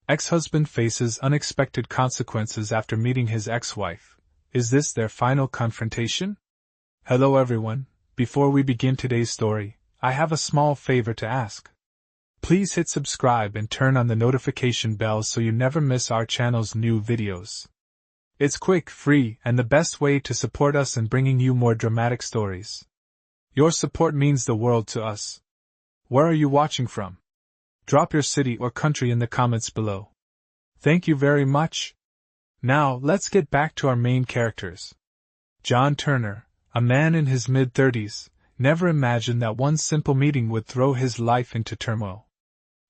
Ex-husband faces unexpected consequences after meeting his ex-wife. Is this their final confrontation? Hello everyone, before we begin today's story, I have a small favor to ask. Please hit subscribe and turn on the notification bell so you never miss our channel's new videos. It's quick, free, and the best way to support us in bringing you more dramatic stories. Your support means the world to us. Where are you watching from? Drop your city or country in the comments below. Thank you very much. Now, let's get back to our main characters. John Turner, a man in his mid-30s, never imagined that one simple meeting would throw his life into turmoil.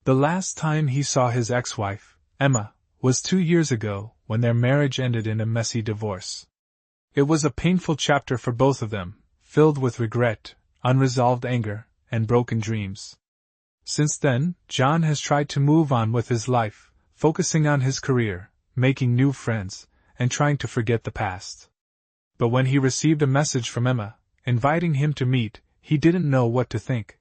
The last time he saw his ex-wife, Emma, was 2 years ago, when their marriage ended in a messy divorce. It was a painful chapter for both of them, filled with regret, unresolved anger, and broken dreams. Since then, John has tried to move on with his life, focusing on his career, making new friends, and trying to forget the past. But when he received a message from Emma, inviting him to meet, he didn't know what to think.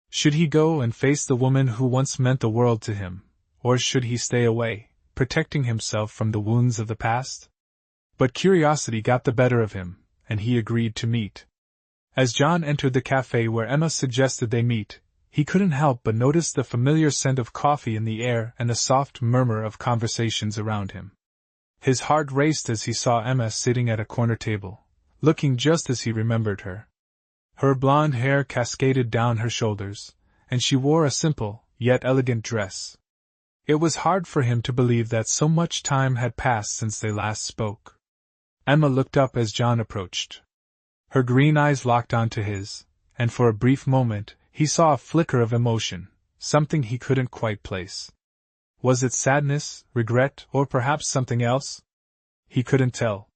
Should he go and face the woman who once meant the world to him, or should he stay away, protecting himself from the wounds of the past? But curiosity got the better of him, and he agreed to meet. As John entered the cafe where Emma suggested they meet, he couldn't help but notice the familiar scent of coffee in the air and the soft murmur of conversations around him. His heart raced as he saw Emma sitting at a corner table, looking just as he remembered her. Her blonde hair cascaded down her shoulders, and she wore a simple, yet elegant dress. It was hard for him to believe that so much time had passed since they last spoke. Emma looked up as John approached. Her green eyes locked onto his, and for a brief moment, he saw a flicker of emotion, something he couldn't quite place. Was it sadness, regret, or perhaps something else? He couldn't tell.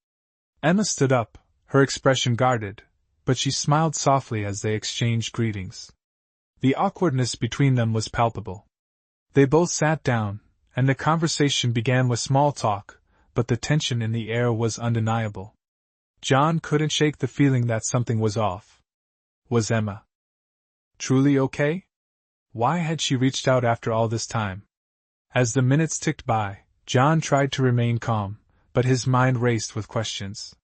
Emma stood up, her expression guarded, but she smiled softly as they exchanged greetings. The awkwardness between them was palpable. They both sat down, and the conversation began with small talk, but the tension in the air was undeniable. John couldn't shake the feeling that something was off. Was Emma truly okay? Why had she reached out after all this time? As the minutes ticked by, John tried to remain calm, but his mind raced with questions.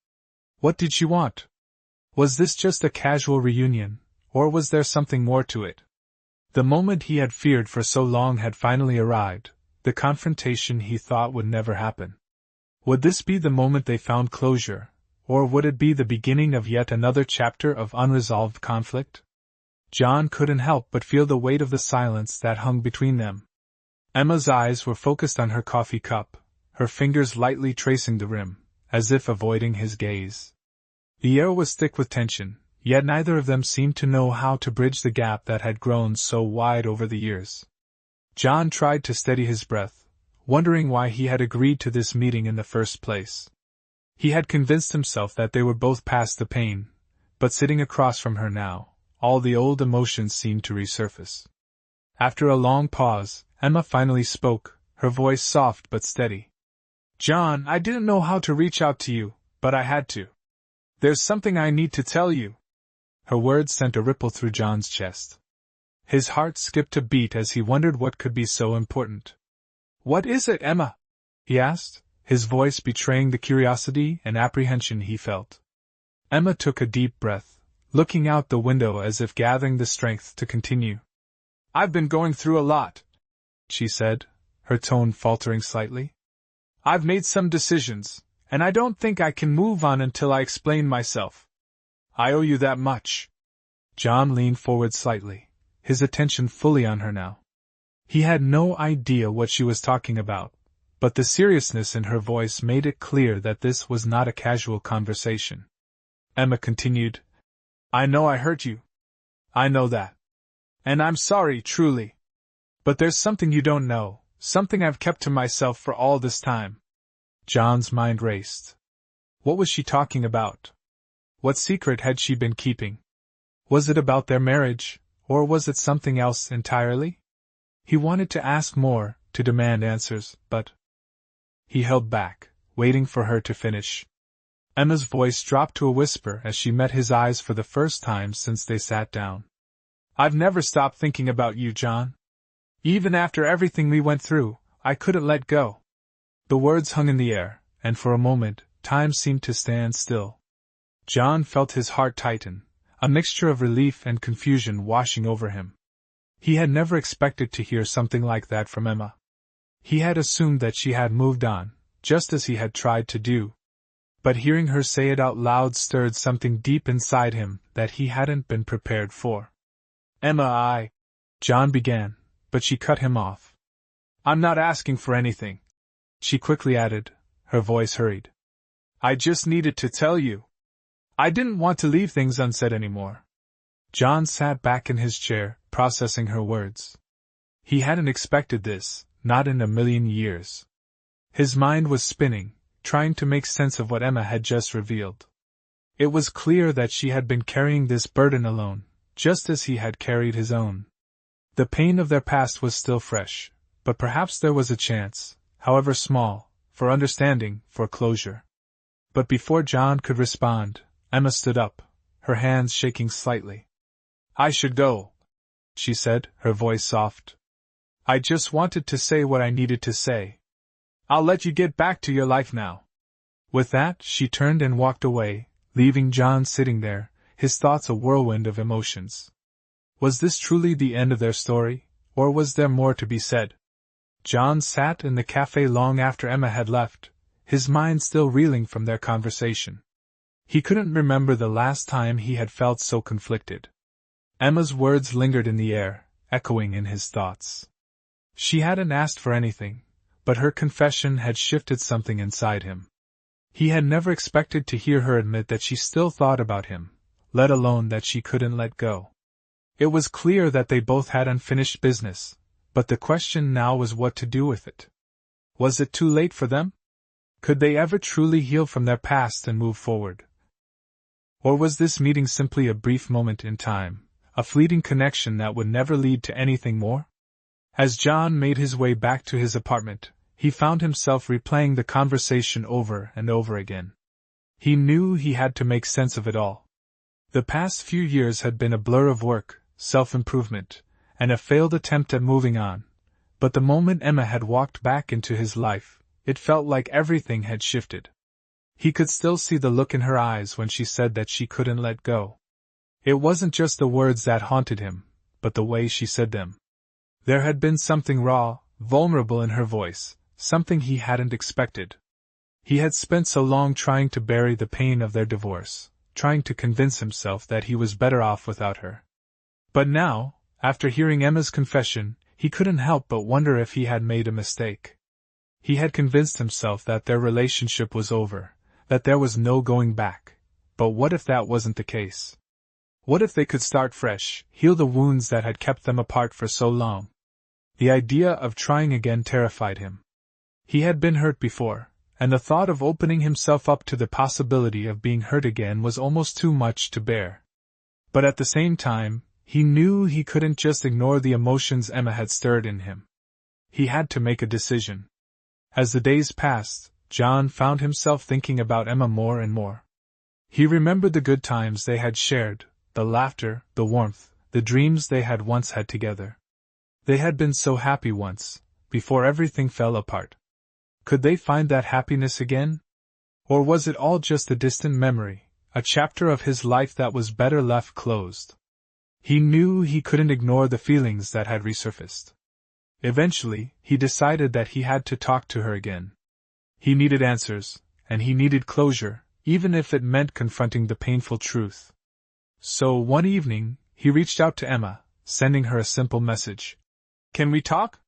What did she want? Was this just a casual reunion, or was there something more to it? The moment he had feared for so long had finally arrived, the confrontation he thought would never happen. Would this be the moment they found closure, or would it be the beginning of yet another chapter of unresolved conflict? John couldn't help but feel the weight of the silence that hung between them. Emma's eyes were focused on her coffee cup, her fingers lightly tracing the rim, as if avoiding his gaze. The air was thick with tension, yet neither of them seemed to know how to bridge the gap that had grown so wide over the years. John tried to steady his breath, wondering why he had agreed to this meeting in the first place. He had convinced himself that they were both past the pain, but sitting across from her now, all the old emotions seemed to resurface. After a long pause, Emma finally spoke, her voice soft but steady. John, I didn't know how to reach out to you, but I had to. There's something I need to tell you. Her words sent a ripple through John's chest. His heart skipped a beat as he wondered what could be so important. What is it, Emma? He asked, his voice betraying the curiosity and apprehension he felt. Emma took a deep breath, looking out the window as if gathering the strength to continue. I've been going through a lot, she said, her tone faltering slightly. I've made some decisions, and I don't think I can move on until I explain myself. I owe you that much. John leaned forward slightly, his attention fully on her now. He had no idea what she was talking about, but the seriousness in her voice made it clear that this was not a casual conversation. Emma continued, I know I hurt you. I know that. And I'm sorry, truly. But there's something you don't know, something I've kept to myself for all this time. John's mind raced. What was she talking about? What secret had she been keeping? Was it about their marriage, or was it something else entirely? He wanted to ask more, to demand answers, but he held back, waiting for her to finish. Emma's voice dropped to a whisper as she met his eyes for the first time since they sat down. I've never stopped thinking about you, John. Even after everything we went through, I couldn't let go. The words hung in the air, and for a moment, time seemed to stand still. John felt his heart tighten, a mixture of relief and confusion washing over him. He had never expected to hear something like that from Emma. He had assumed that she had moved on, just as he had tried to do. But hearing her say it out loud stirred something deep inside him that he hadn't been prepared for. Emma, John began, but she cut him off. I'm not asking for anything, she quickly added, her voice hurried. I just needed to tell you. I didn't want to leave things unsaid anymore. John sat back in his chair, processing her words. He hadn't expected this, not in a million years. His mind was spinning, trying to make sense of what Emma had just revealed. It was clear that she had been carrying this burden alone, just as he had carried his own. The pain of their past was still fresh, but perhaps there was a chance, however small, for understanding, for closure. But before John could respond, Emma stood up, her hands shaking slightly. I should go, she said, her voice soft. I just wanted to say what I needed to say. I'll let you get back to your life now. With that, she turned and walked away, leaving John sitting there, his thoughts a whirlwind of emotions. Was this truly the end of their story, or was there more to be said? John sat in the cafe long after Emma had left, his mind still reeling from their conversation. He couldn't remember the last time he had felt so conflicted. Emma's words lingered in the air, echoing in his thoughts. She hadn't asked for anything, but her confession had shifted something inside him. He had never expected to hear her admit that she still thought about him, let alone that she couldn't let go. It was clear that they both had unfinished business, but the question now was what to do with it. Was it too late for them? Could they ever truly heal from their past and move forward? Or was this meeting simply a brief moment in time, a fleeting connection that would never lead to anything more? As John made his way back to his apartment, he found himself replaying the conversation over and over again. He knew he had to make sense of it all. The past few years had been a blur of work, self-improvement, and a failed attempt at moving on, but the moment Emma had walked back into his life, it felt like everything had shifted. He could still see the look in her eyes when she said that she couldn't let go. It wasn't just the words that haunted him, but the way she said them. There had been something raw, vulnerable in her voice, something he hadn't expected. He had spent so long trying to bury the pain of their divorce, trying to convince himself that he was better off without her. But now, after hearing Emma's confession, he couldn't help but wonder if he had made a mistake. He had convinced himself that their relationship was over, that there was no going back. But what if that wasn't the case? What if they could start fresh, heal the wounds that had kept them apart for so long? The idea of trying again terrified him. He had been hurt before, and the thought of opening himself up to the possibility of being hurt again was almost too much to bear. But at the same time, he knew he couldn't just ignore the emotions Emma had stirred in him. He had to make a decision. As the days passed, John found himself thinking about Emma more and more. He remembered the good times they had shared, the laughter, the warmth, the dreams they had once had together. They had been so happy once, before everything fell apart. Could they find that happiness again? Or was it all just a distant memory, a chapter of his life that was better left closed? He knew he couldn't ignore the feelings that had resurfaced. Eventually, he decided that he had to talk to her again. He needed answers, and he needed closure, even if it meant confronting the painful truth. So one evening, he reached out to Emma, sending her a simple message. Can we talk?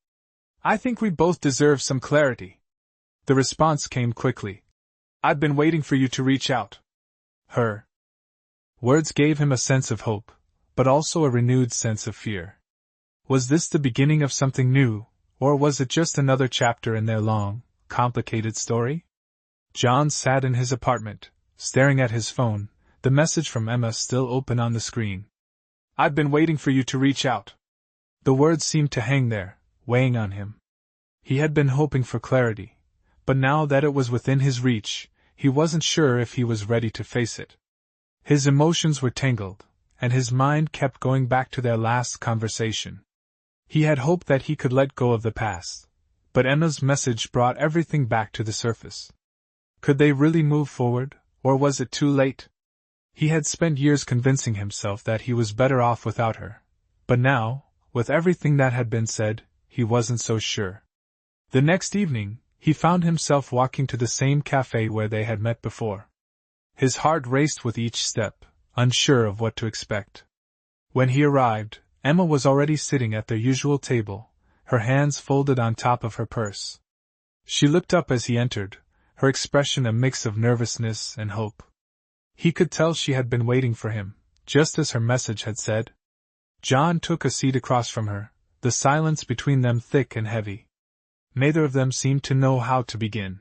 I think we both deserve some clarity. The response came quickly. I've been waiting for you to reach out. Her words gave him a sense of hope, but also a renewed sense of fear. Was this the beginning of something new, or was it just another chapter in their long, complicated story? John sat in his apartment, staring at his phone, the message from Emma still open on the screen. I've been waiting for you to reach out. The words seemed to hang there, weighing on him. He had been hoping for clarity, but now that it was within his reach, he wasn't sure if he was ready to face it. His emotions were tangled, and his mind kept going back to their last conversation. He had hoped that he could let go of the past, But Emma's message brought everything back to the surface. Could they really move forward, or was it too late? He had spent years convincing himself that he was better off without her. But now, with everything that had been said, he wasn't so sure. The next evening, he found himself walking to the same cafe where they had met before. His heart raced with each step, unsure of what to expect. When he arrived, Emma was already sitting at their usual table, her hands folded on top of her purse. She looked up as he entered, her expression a mix of nervousness and hope. He could tell she had been waiting for him, just as her message had said. John took a seat across from her, the silence between them thick and heavy. Neither of them seemed to know how to begin.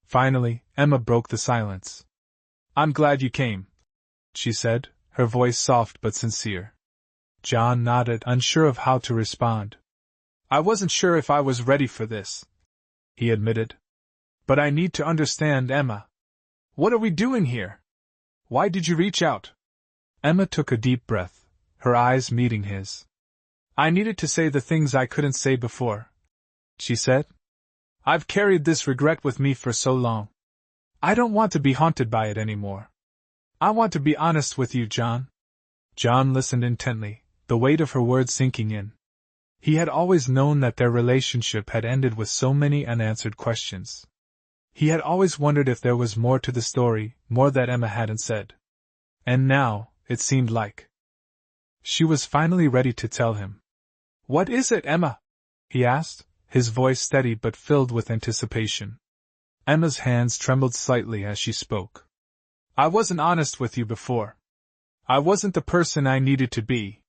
Finally, Emma broke the silence. "I'm glad you came," she said, her voice soft but sincere. John nodded, unsure of how to respond. "I wasn't sure if I was ready for this," he admitted. "But I need to understand, Emma. What are we doing here? Why did you reach out?" Emma took a deep breath, her eyes meeting his. "I needed to say the things I couldn't say before," she said. "I've carried this regret with me for so long. I don't want to be haunted by it anymore. I want to be honest with you, John." John listened intently, the weight of her words sinking in. He had always known that their relationship had ended with so many unanswered questions. He had always wondered if there was more to the story, more that Emma hadn't said. And now, it seemed like she was finally ready to tell him. "What is it, Emma?" he asked, his voice steady but filled with anticipation. Emma's hands trembled slightly as she spoke. "I wasn't honest with you before. I wasn't the person I needed to be.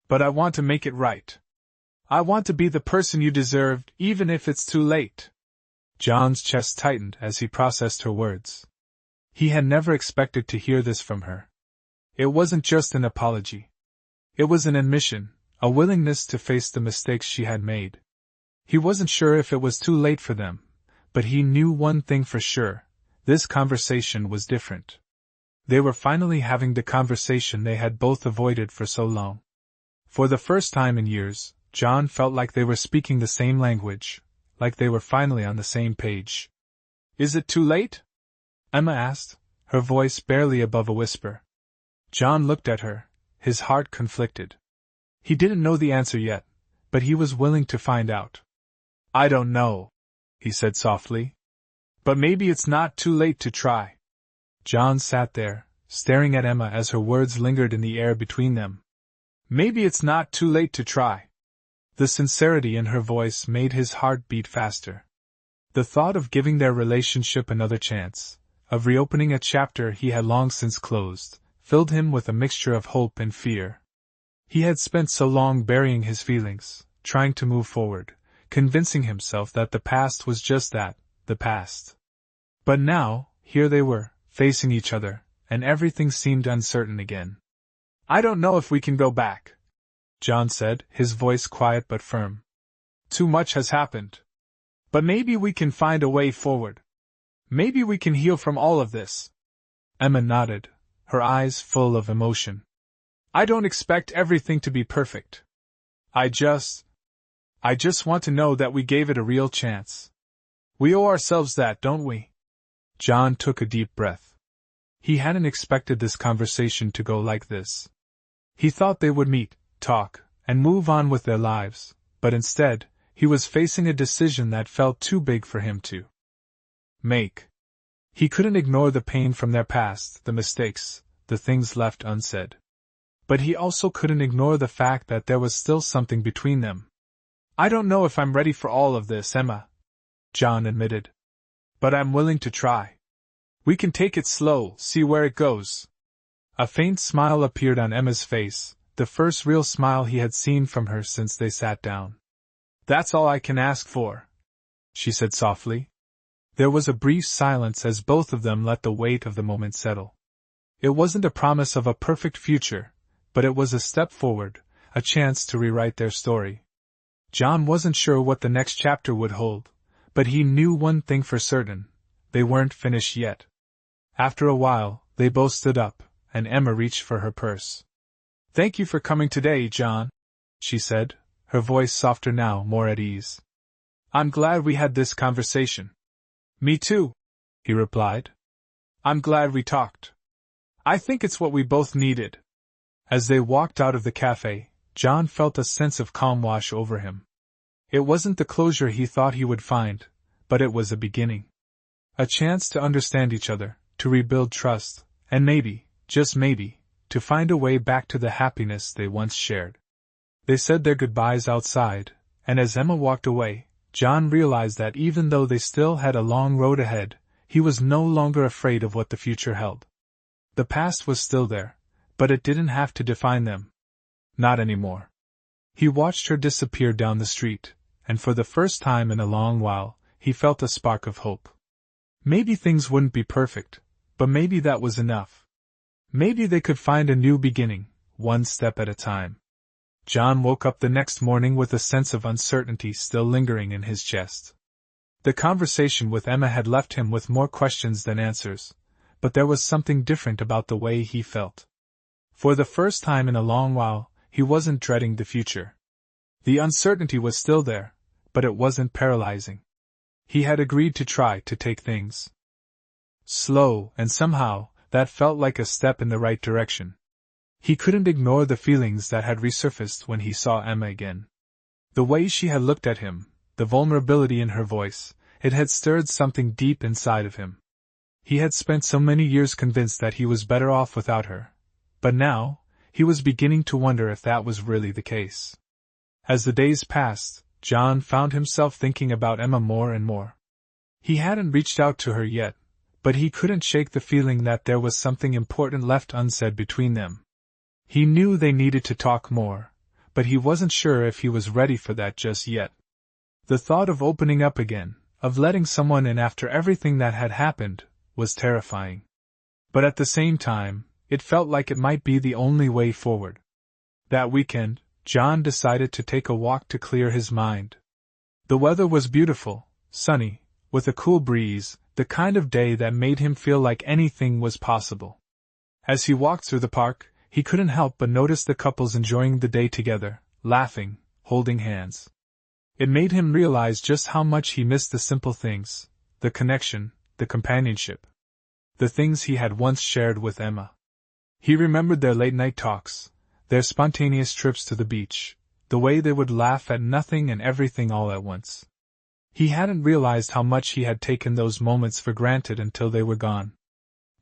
But I want to make it right. I want to be the person you deserved, even if it's too late." John's chest tightened as he processed her words. He had never expected to hear this from her. It wasn't just an apology. It was an admission, a willingness to face the mistakes she had made. He wasn't sure if it was too late for them, but he knew one thing for sure: this conversation was different. They were finally having the conversation they had both avoided for so long. For the first time in years, John felt like they were speaking the same language, like they were finally on the same page. "Is it too late?" Emma asked, her voice barely above a whisper. John looked at her, his heart conflicted. He didn't know the answer yet, but he was willing to find out. "I don't know," he said softly. "But maybe it's not too late to try." John sat there, staring at Emma as her words lingered in the air between them. "Maybe it's not too late to try." The sincerity in her voice made his heart beat faster. The thought of giving their relationship another chance, of reopening a chapter he had long since closed, filled him with a mixture of hope and fear. He had spent so long burying his feelings, trying to move forward, convincing himself that the past was just that, the past. But now, here they were, facing each other, and everything seemed uncertain again. "I don't know if we can go back," John said, his voice quiet but firm. "Too much has happened. But maybe we can find a way forward. Maybe we can heal from all of this." Emma nodded, her eyes full of emotion. "I don't expect everything to be perfect. I just want to know that we gave it a real chance. We owe ourselves that, don't we?" John took a deep breath. He hadn't expected this conversation to go like this. He thought they would meet, talk, and move on with their lives, but instead, he was facing a decision that felt too big for him to make. He couldn't ignore the pain from their past, the mistakes, the things left unsaid. But he also couldn't ignore the fact that there was still something between them. "I don't know if I'm ready for all of this, Emma," John admitted. "But I'm willing to try. We can take it slow, see where it goes." A faint smile appeared on Emma's face, the first real smile he had seen from her since they sat down. "That's all I can ask for," she said softly. There was a brief silence as both of them let the weight of the moment settle. It wasn't a promise of a perfect future, but it was a step forward, a chance to rewrite their story. John wasn't sure what the next chapter would hold, but he knew one thing for certain: they weren't finished yet. After a while, they both stood up, and Emma reached for her purse. "Thank you for coming today, John," she said, her voice softer now, more at ease. I'm glad we had this conversation. Me too, he replied. I'm glad we talked. I think it's what we both needed. As they walked out of the cafe, John felt a sense of calm wash over him. It wasn't the closure he thought he would find, but it was a beginning. A chance to understand each other, to rebuild trust, and maybe, just maybe, to find a way back to the happiness they once shared. They said their goodbyes outside, and as Emma walked away, John realized that even though they still had a long road ahead, he was no longer afraid of what the future held. The past was still there, but it didn't have to define them. Not anymore. He watched her disappear down the street, and for the first time in a long while, he felt a spark of hope. Maybe things wouldn't be perfect, but maybe that was enough. Maybe they could find a new beginning, one step at a time. John woke up the next morning with a sense of uncertainty still lingering in his chest. The conversation with Emma had left him with more questions than answers, but there was something different about the way he felt. For the first time in a long while, he wasn't dreading the future. The uncertainty was still there, but it wasn't paralyzing. He had agreed to try to take things slow, and somehow, that felt like a step in the right direction. He couldn't ignore the feelings that had resurfaced when he saw Emma again. The way she had looked at him, the vulnerability in her voice, it had stirred something deep inside of him. He had spent so many years convinced that he was better off without her, but now, he was beginning to wonder if that was really the case. As the days passed, John found himself thinking about Emma more and more. He hadn't reached out to her yet, but he couldn't shake the feeling that there was something important left unsaid between them. He knew they needed to talk more, but he wasn't sure if he was ready for that just yet. The thought of opening up again, of letting someone in after everything that had happened, was terrifying. But at the same time, it felt like it might be the only way forward. That weekend, John decided to take a walk to clear his mind. The weather was beautiful, sunny, with a cool breeze, the kind of day that made him feel like anything was possible. As he walked through the park, he couldn't help but notice the couples enjoying the day together, laughing, holding hands. It made him realize just how much he missed the simple things, the connection, the companionship. The things he had once shared with Emma. He remembered their late-night talks, their spontaneous trips to the beach, the way they would laugh at nothing and everything all at once. He hadn't realized how much he had taken those moments for granted until they were gone.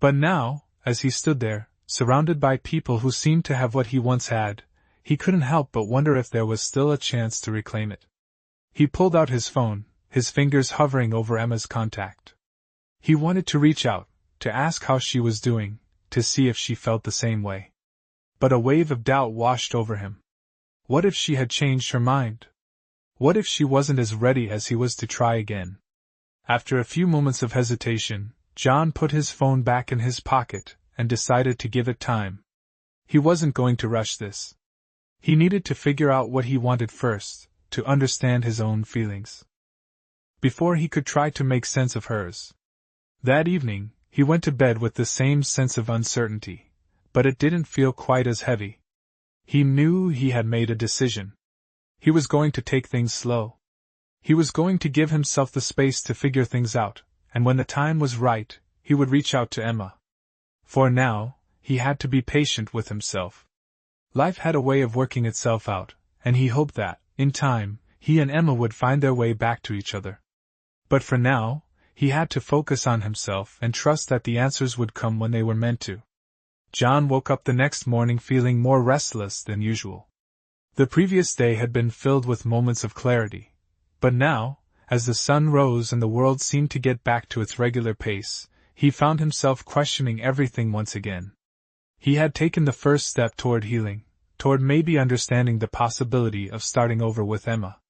But now, as he stood there, surrounded by people who seemed to have what he once had, he couldn't help but wonder if there was still a chance to reclaim it. He pulled out his phone, his fingers hovering over Emma's contact. He wanted to reach out, to ask how she was doing, to see if she felt the same way. But a wave of doubt washed over him. What if she had changed her mind? What if she wasn't as ready as he was to try again? After a few moments of hesitation, John put his phone back in his pocket and decided to give it time. He wasn't going to rush this. He needed to figure out what he wanted first, to understand his own feelings, before he could try to make sense of hers. That evening, he went to bed with the same sense of uncertainty, but it didn't feel quite as heavy. He knew he had made a decision. He was going to take things slow. He was going to give himself the space to figure things out, and when the time was right, he would reach out to Emma. For now, he had to be patient with himself. Life had a way of working itself out, and he hoped that, in time, he and Emma would find their way back to each other. But for now, he had to focus on himself and trust that the answers would come when they were meant to. John woke up the next morning feeling more restless than usual. The previous day had been filled with moments of clarity, but now, as the sun rose and the world seemed to get back to its regular pace, he found himself questioning everything once again. He had taken the first step toward healing, toward maybe understanding the possibility of starting over with Emma.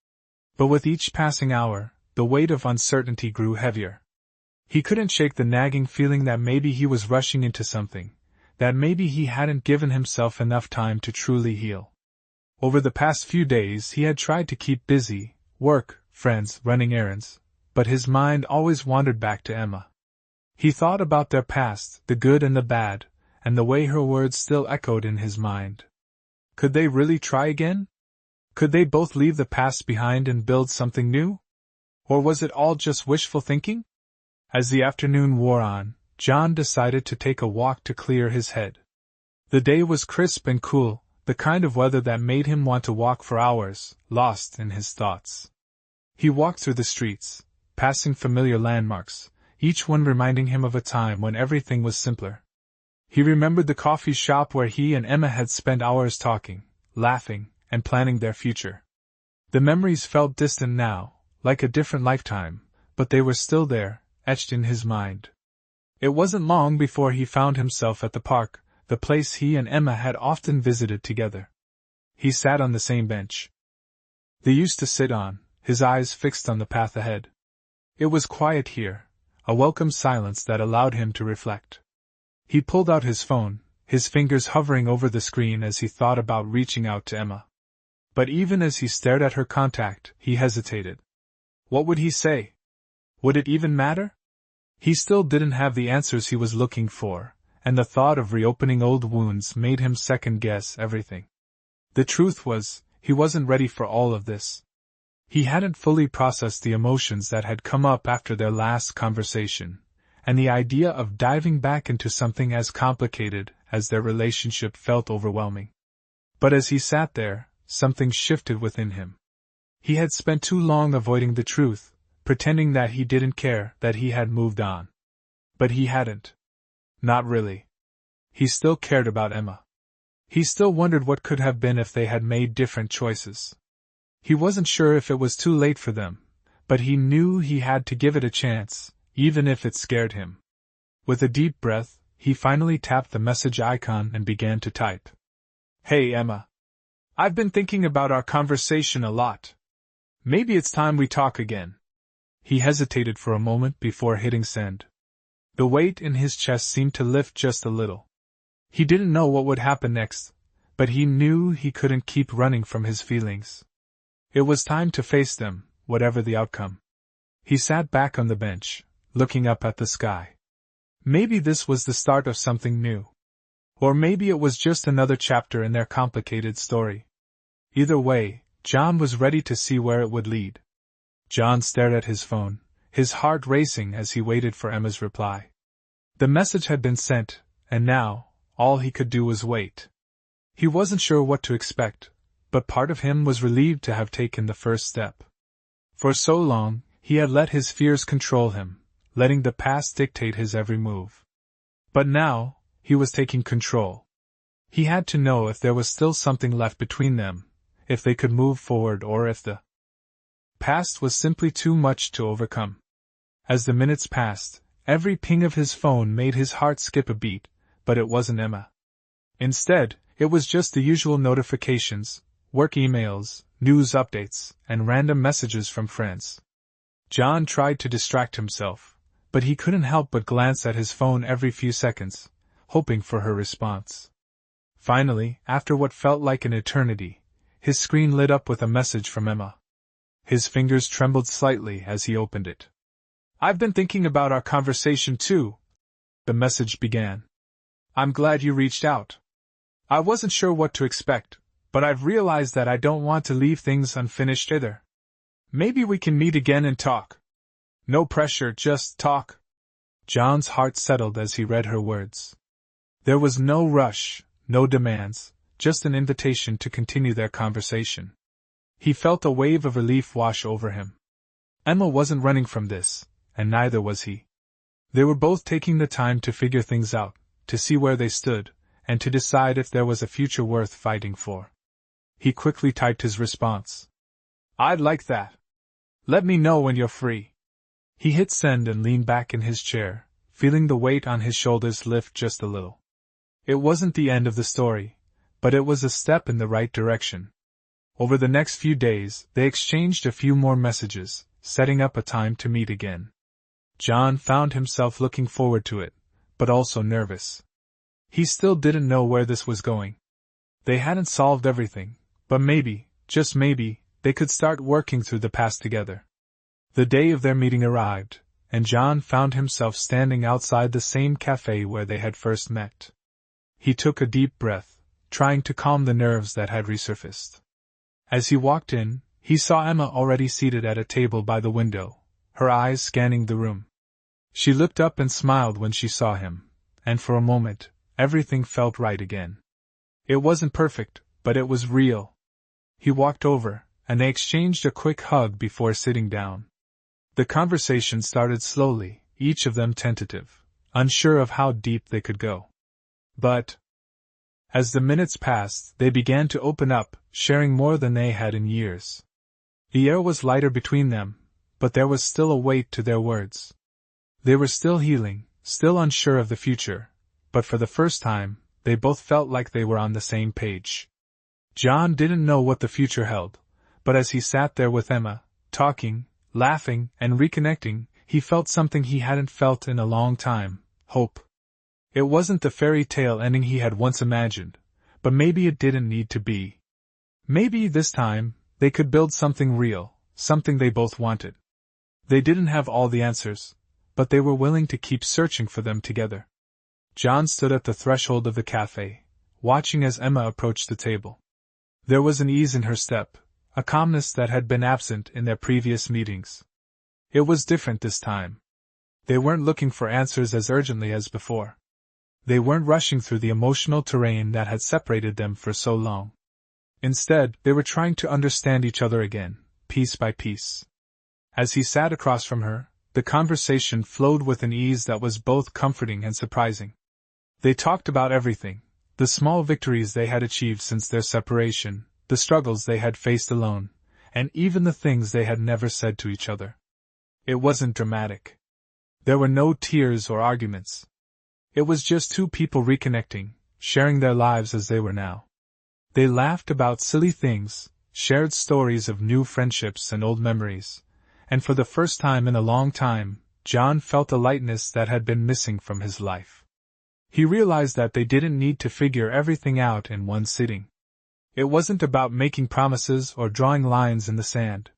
But with each passing hour, the weight of uncertainty grew heavier. He couldn't shake the nagging feeling that maybe he was rushing into something, that maybe he hadn't given himself enough time to truly heal. Over the past few days he had tried to keep busy, work, friends, running errands, but his mind always wandered back to Emma. He thought about their past, the good and the bad, and the way her words still echoed in his mind. Could they really try again? Could they both leave the past behind and build something new? Or was it all just wishful thinking? As the afternoon wore on, John decided to take a walk to clear his head. The day was crisp and cool, the kind of weather that made him want to walk for hours, lost in his thoughts. He walked through the streets, passing familiar landmarks, each one reminding him of a time when everything was simpler. He remembered the coffee shop where he and Emma had spent hours talking, laughing, and planning their future. The memories felt distant now, like a different lifetime, but they were still there, etched in his mind. It wasn't long before he found himself at the park, the place he and Emma had often visited together. He sat on the same bench they used to sit on, his eyes fixed on the path ahead. It was quiet here, a welcome silence that allowed him to reflect. He pulled out his phone, his fingers hovering over the screen as he thought about reaching out to Emma. But even as he stared at her contact, he hesitated. What would he say? Would it even matter? He still didn't have the answers he was looking for, and the thought of reopening old wounds made him second-guess everything. The truth was, he wasn't ready for all of this. He hadn't fully processed the emotions that had come up after their last conversation, and the idea of diving back into something as complicated as their relationship felt overwhelming. But as he sat there, something shifted within him. He had spent too long avoiding the truth, pretending that he didn't care, that he had moved on. But he hadn't. Not really. He still cared about Emma. He still wondered what could have been if they had made different choices. He wasn't sure if it was too late for them, but he knew he had to give it a chance, even if it scared him. With a deep breath, he finally tapped the message icon and began to type. Hey Emma. I've been thinking about our conversation a lot. Maybe it's time we talk again. He hesitated for a moment before hitting send. The weight in his chest seemed to lift just a little. He didn't know what would happen next, but he knew he couldn't keep running from his feelings. It was time to face them, whatever the outcome. He sat back on the bench, looking up at the sky. Maybe this was the start of something new. Or maybe it was just another chapter in their complicated story. Either way, John was ready to see where it would lead. John stared at his phone, his heart racing as he waited for Emma's reply. The message had been sent, and now, all he could do was wait. He wasn't sure what to expect, but part of him was relieved to have taken the first step. For so long, he had let his fears control him, letting the past dictate his every move. But now, he was taking control. He had to know if there was still something left between them, if they could move forward or if the past was simply too much to overcome. As the minutes passed, every ping of his phone made his heart skip a beat, but it wasn't Emma. Instead, it was just the usual notifications, work emails, news updates, and random messages from friends. John tried to distract himself, but he couldn't help but glance at his phone every few seconds, hoping for her response. Finally, after what felt like an eternity, his screen lit up with a message from Emma. His fingers trembled slightly as he opened it. I've been thinking about our conversation too, the message began. I'm glad you reached out. I wasn't sure what to expect, but I've realized that I don't want to leave things unfinished either. Maybe we can meet again and talk. No pressure, just talk. John's heart settled as he read her words. There was no rush, no demands, just an invitation to continue their conversation. He felt a wave of relief wash over him. Emma wasn't running from this, and neither was he. They were both taking the time to figure things out, to see where they stood, and to decide if there was a future worth fighting for. He quickly typed his response. I'd like that. Let me know when you're free. He hit send and leaned back in his chair, feeling the weight on his shoulders lift just a little. It wasn't the end of the story, but it was a step in the right direction. Over the next few days, they exchanged a few more messages, setting up a time to meet again. John found himself looking forward to it, but also nervous. He still didn't know where this was going. They hadn't solved everything, but maybe, just maybe, they could start working through the past together. The day of their meeting arrived, and John found himself standing outside the same cafe where they had first met. He took a deep breath, trying to calm the nerves that had resurfaced. As he walked in, he saw Emma already seated at a table by the window, her eyes scanning the room. She looked up and smiled when she saw him, and for a moment, everything felt right again. It wasn't perfect, but it was real. He walked over, and they exchanged a quick hug before sitting down. The conversation started slowly, each of them tentative, unsure of how deep they could go. But as the minutes passed, they began to open up, sharing more than they had in years. The air was lighter between them, but there was still a weight to their words. They were still healing, still unsure of the future, but for the first time, they both felt like they were on the same page. John didn't know what the future held, but as he sat there with Emma, talking, laughing, and reconnecting, he felt something he hadn't felt in a long time: hope. It wasn't the fairy tale ending he had once imagined, but maybe it didn't need to be. Maybe this time, they could build something real, something they both wanted. They didn't have all the answers, but they were willing to keep searching for them together. John stood at the threshold of the cafe, watching as Emma approached the table. There was an ease in her step, a calmness that had been absent in their previous meetings. It was different this time. They weren't looking for answers as urgently as before. They weren't rushing through the emotional terrain that had separated them for so long. Instead, they were trying to understand each other again, piece by piece. As he sat across from her, the conversation flowed with an ease that was both comforting and surprising. They talked about everything: the small victories they had achieved since their separation, the struggles they had faced alone, and even the things they had never said to each other. It wasn't dramatic. There were no tears or arguments. It was just two people reconnecting, sharing their lives as they were now. They laughed about silly things, shared stories of new friendships and old memories, and for the first time in a long time, John felt a lightness that had been missing from his life. He realized that they didn't need to figure everything out in one sitting. It wasn't about making promises or drawing lines in the sand.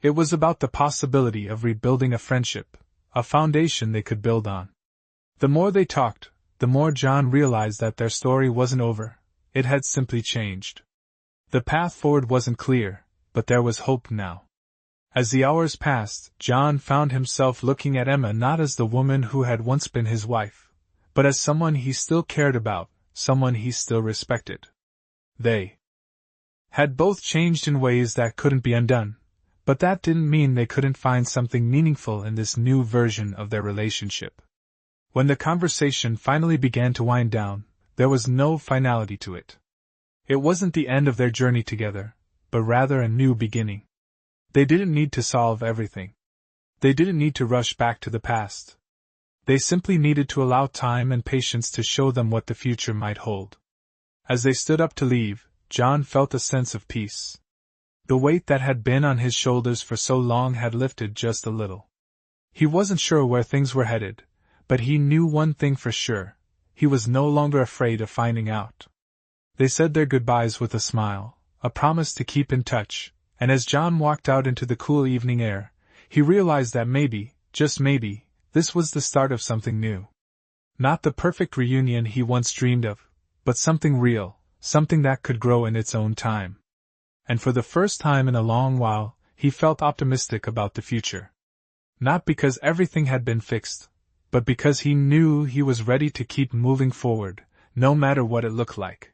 It was about the possibility of rebuilding a friendship, a foundation they could build on. The more they talked, the more John realized that their story wasn't over, it had simply changed. The path forward wasn't clear, but there was hope now. As the hours passed, John found himself looking at Emma not as the woman who had once been his wife, but as someone he still cared about, someone he still respected. They had both changed in ways that couldn't be undone, but that didn't mean they couldn't find something meaningful in this new version of their relationship. When the conversation finally began to wind down, there was no finality to it. It wasn't the end of their journey together, but rather a new beginning. They didn't need to solve everything. They didn't need to rush back to the past. They simply needed to allow time and patience to show them what the future might hold. As they stood up to leave, John felt a sense of peace. The weight that had been on his shoulders for so long had lifted just a little. He wasn't sure where things were headed, but he knew one thing for sure: he was no longer afraid of finding out. They said their goodbyes with a smile, a promise to keep in touch, and as John walked out into the cool evening air, he realized that maybe, just maybe, this was the start of something new. Not the perfect reunion he once dreamed of, but something real, something that could grow in its own time. And for the first time in a long while, he felt optimistic about the future. Not because everything had been fixed, but because he knew he was ready to keep moving forward, no matter what it looked like.